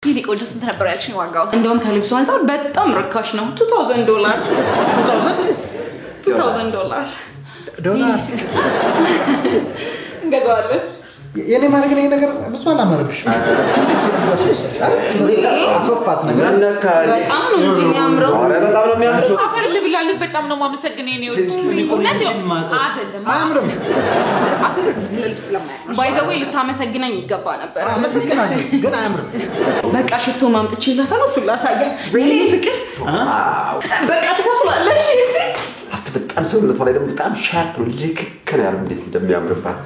ይሄ ቆንጆ ስንት ነበር ያልሽኝ ዋጋው? እንደውም ከልብሱ አንፃር በጣም ርካሽ ነው። $2000 $2000 እንገዛዋለን። የኔ ማድረግ ነው ነገር ብዙ አላማረብሽ ትልቅ ሲያደርጋሽ ይሰራል አሰፋት ነገር በጣም ነው እንጂ የሚያምረው በጣም ነው የሚያምረው አፈር ልብላል በጣም ነው ማመሰግነው እኔ ወጭ አይደለም አያምርም አትፈርም ስለልብስ ስለማያምር ባይ ዘ ወይ ልታመሰግነኝ ይገባ ነበር አመሰግናለሁ ግን አያምርም በቃ ሽቶ ማምጥቼላታለሁ እሱ ላሳያት ሪሊ ፍቅር በቃ ትከፍላለሽ በጣም ሰውነቷ ላይ ደግሞ በጣም ሻርፕ ነው ልክክል ያለው እንዴት እንደሚያምርባት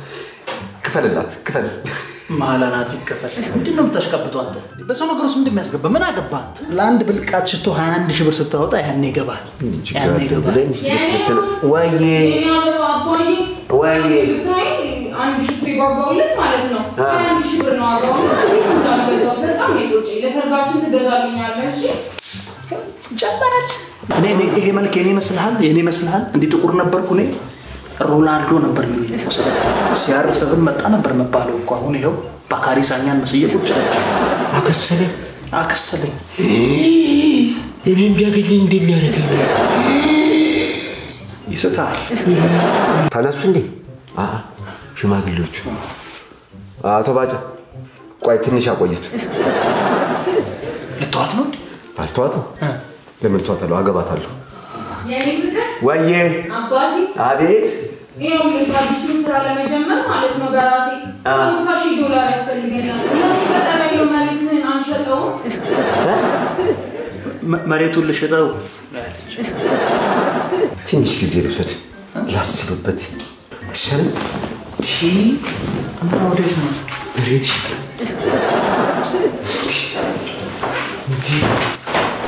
ክፈልላት ክፈል ማላናት ይከፈል ምንድነው የምታሽቀብጠው አንተ በሰው ነገር ውስጥ እንደሚያስገባ ምን አገባ ለአንድ ብልቃት ሽቶ 21000 ብር ስታወጣ ያኔ ይገባል ዋዬ አንድ ሽቶ ይጓጓውለት ማለት ነው 21000 ብር ነው አጋው እንዳልገዛው በጣም ይቆጭ ለሰርጋችን ትገዛልኛለሽ ጨበረች እኔ ይሄ መልክ የኔ መስልሃል እንዴ ጥቁር ነበርኩ እኔ ሮናልዶ ነበር የሚሉኝ ሲያርሰብን መጣ ነበር መባለው እኮ አሁን ይሄው ባካሪ ሳኛን መስዬ ቁጭ አከሰለኝ እኔም ቢያገኘኝ እንደሚያረጋኝ ይስታል ታነሱ እንዴ ሽማግሌዎች አቶ ባጫ ቆይ ትንሽ አቆየት ልትዋት ነው አልተዋት ለምን ተዋታለሁ አገባታለሁ የኔ ፍቅር ወዬ አባቴ አቤት ይሄው ለታዲስ ስራ ለመጀመር ማለት ነው ጋራሲ $50,000 ያስፈልገናል ለተጠራየው መሬትን አንሸጠው መሬቱን ልሽጠው ትንሽ ጊዜ ልውሰድ ላስብበት ይሻላል አንተ ወዴት ነው መሬት